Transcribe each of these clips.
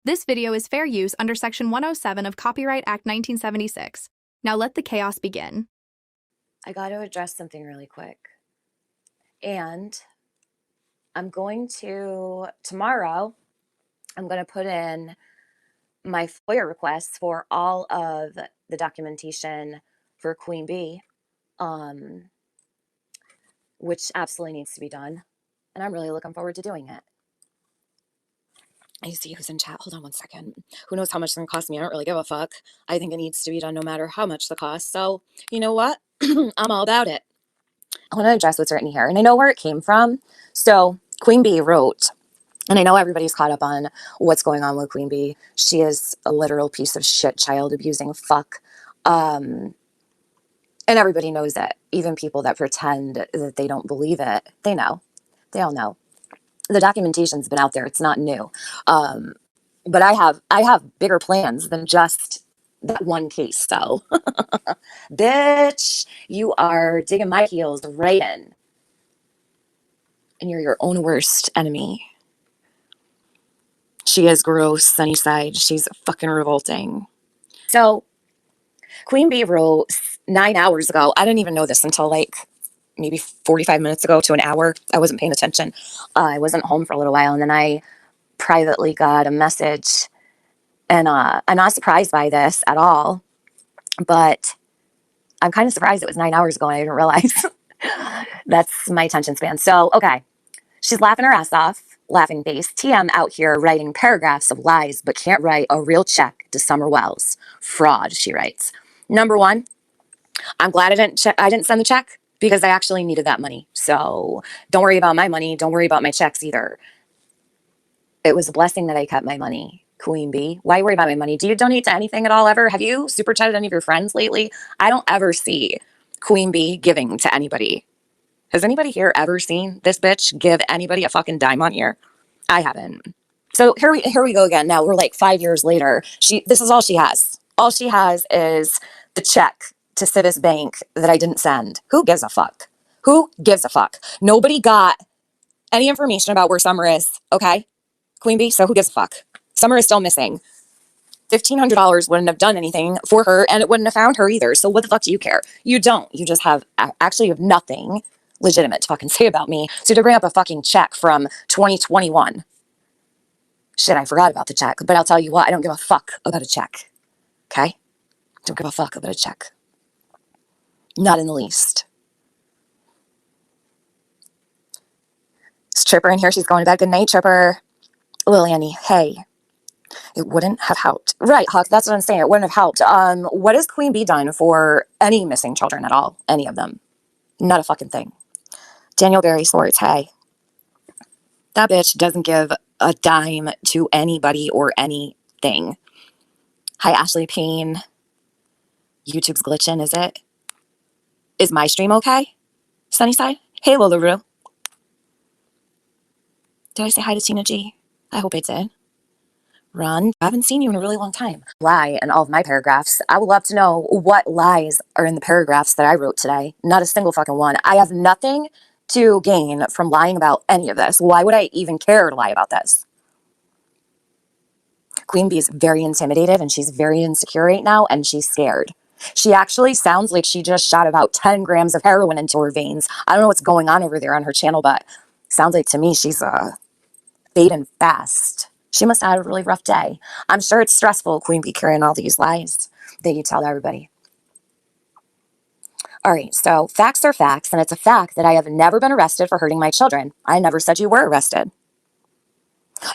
This video is fair use under Section 107 of Copyright Act 1976. Now let the chaos begin. I got to address something really quick. And I'm going to, tomorrow, I'm going to put in my FOIA requests for all of the documentation for Queen Bee, which absolutely needs to be done. And I'm really looking forward to doing it. I see who's in chat. Hold on one second. Who knows how much it's going to cost me? I don't really give a fuck. I think it needs to be done no matter how much the cost. So, you know what? I'm all about it. I want to address what's written here. And I know where it came from. So, Queen Bee wrote, and I know everybody's caught up on what's going on with Queen Bee. She is a literal piece of shit, child abusing fuck. And everybody knows it. Even people that pretend that they don't believe it, they know. They all know. The documentation's been out there. It's not new. But I have bigger plans than just that one case. So, bitch, you are digging my heels right in. And you're your own worst enemy. She is gross, Sunnyside. She's fucking revolting. So, Queen Bee wrote 9 hours ago. I didn't even know this until like maybe 45 minutes ago to an hour. I wasn't paying attention. I wasn't home for a little while, and then I privately got a message. And I'm not surprised by this at all, but I'm kind of surprised it was 9 hours ago and I didn't realize. That's my attention span. So, okay. She's laughing her ass off, laughing face. TM out here writing paragraphs of lies, but can't write a real check to Summer Wells. Fraud, she writes. Number one, I'm glad I didn't send the check because I actually needed that money. So don't worry about my money. Don't worry about my checks either. It was a blessing that I kept my money. Queen Bee, why worry about my money? Do you donate to anything at all ever? Have you super chatted any of your friends lately? I don't ever see Queen Bee giving to anybody. Has anybody here ever seen this bitch give anybody a fucking dime on here? I haven't. So here we go again. Now we're like 5 years later. This is all she has. All she has is the check to Civis Bank that I didn't send. Who gives a fuck? Who gives a fuck? Nobody got any information about where Summer is. Okay, Queen Bee. So who gives a fuck? Summer is still missing. $1,500 wouldn't have done anything for her, and it wouldn't have found her either. So what the fuck do you care? You don't. You just have actually you have nothing legitimate to fucking say about me. So to bring up a fucking check from 2021. Shit, I forgot about the check. But I'll tell you what, I don't give a fuck about a check. Okay? Don't give a fuck about a check. Not in the least. Is Tripper in here? She's going to bed. Good night, Tripper. Liliani, hey. It wouldn't have helped. Right, Huck, that's what I'm saying. It wouldn't have helped. What has Queen Bee done for any missing children at all? Any of them? Not a fucking thing. Daniel Barry Swartz, hey. That bitch doesn't give a dime to anybody or anything. Hi, Ashley Payne. YouTube's glitching, is it? Is my stream okay? Sunnyside? Hey, Lolaroo. Did I say hi to Tina G? I hope I did. Ron, I haven't seen you in a really long time. Lie in all of my paragraphs. I would love to know what lies are in the paragraphs that I wrote today. Not a single fucking one. I have nothing to gain from lying about any of this. Why would I even care to lie about this? Queen Bee is very intimidated and she's very insecure right now and she's scared. She actually sounds like she just shot about 10 grams of heroin into her veins. I don't know what's going on over there on her channel, but sounds like to me she's fading fast. She must have had a really rough day. I'm sure it's stressful, Queen Bee, carrying all these lies that you tell everybody. All right, so facts are facts, and it's a fact that I have never been arrested for hurting my children. I never said you were arrested.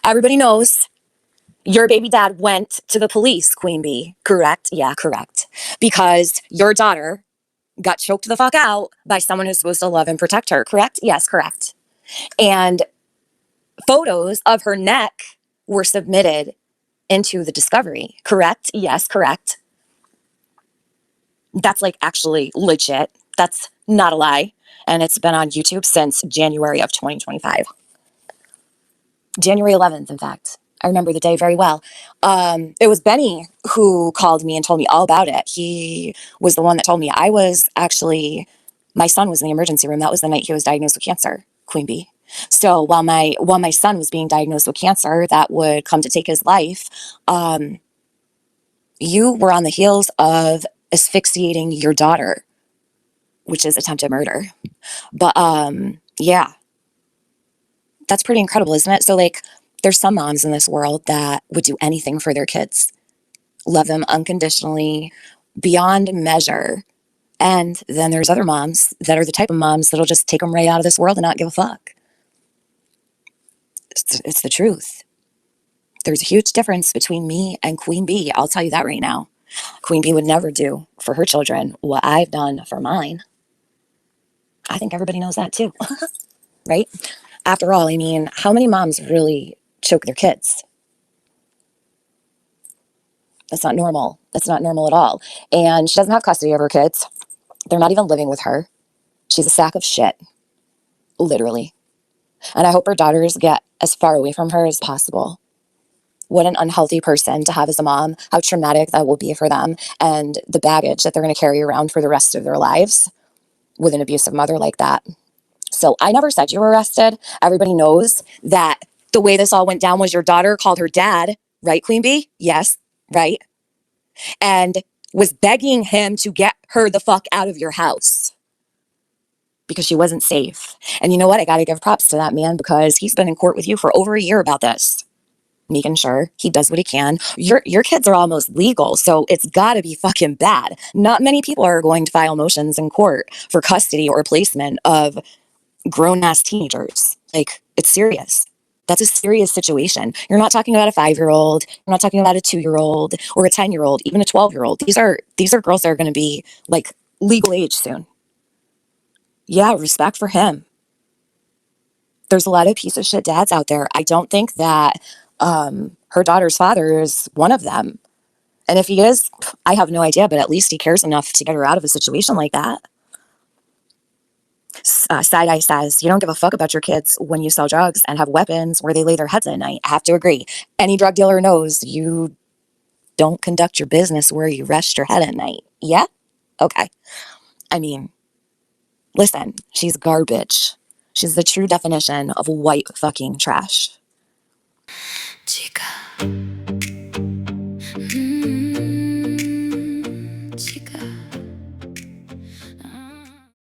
Everybody knows your baby dad went to the police, Queen Bee. Correct? Yeah, correct. Because your daughter got choked the fuck out by someone who's supposed to love and protect her. Correct? Yes, correct. And photos of her neck were submitted into the discovery. Correct? Yes, correct. That's like actually legit. That's not a lie. And it's been on YouTube since January of 2025. January 11th, in fact. I remember the day very well. It was Benny who called me and told me all about it. He was the one that told me my son was in the emergency room. That was the night he was diagnosed with cancer, Queen Bee. So while my son was being diagnosed with cancer that would come to take his life, you were on the heels of asphyxiating your daughter, which is attempted murder. But yeah, that's pretty incredible, isn't it? So like, there's some moms in this world that would do anything for their kids, love them unconditionally, beyond measure. And then there's other moms that are the type of moms that'll just take them right out of this world and not give a fuck. It's the truth. There's a huge difference between me and Queen Bee. I'll tell you that right now. Queen Bee would never do for her children what I've done for mine. I think everybody knows that too, right? After all, I mean, how many moms really choke their kids? That's not normal. That's not normal at all. And she doesn't have custody of her kids. They're not even living with her. She's a sack of shit, literally. And I hope her daughters get as far away from her as possible. What an unhealthy person to have as a mom, how traumatic that will be for them, and the baggage that they're going to carry around for the rest of their lives with an abusive mother like that. So I never said you were arrested. Everybody knows that the way this all went down was your daughter called her dad, right, Queen Bee? Yes, right. And was begging him to get her the fuck out of your house because she wasn't safe. And you know what? I got to give props to that man because he's been in court with you for over a year about this. Making sure he does what he can. Your kids are almost legal, so it's got to be fucking bad. Not many people are going to file motions in court for custody or placement of grown-ass teenagers. Like, it's serious. That's a serious situation. You're not talking about a 5-year-old. You're not talking about a 2-year-old or a 10-year-old, even a 12-year-old. These are girls that are going to be like legal age soon. Yeah, respect for him. There's a lot of piece of shit dads out there. I don't think that her daughter's father is one of them. And if he is, I have no idea, but at least he cares enough to get her out of a situation like that. Side Eye says, you don't give a fuck about your kids when you sell drugs and have weapons where they lay their heads at night. I have to agree. Any drug dealer knows you don't conduct your business where you rest your head at night. Yeah? Okay. I mean, listen, she's garbage. She's the true definition of white fucking trash. Chica.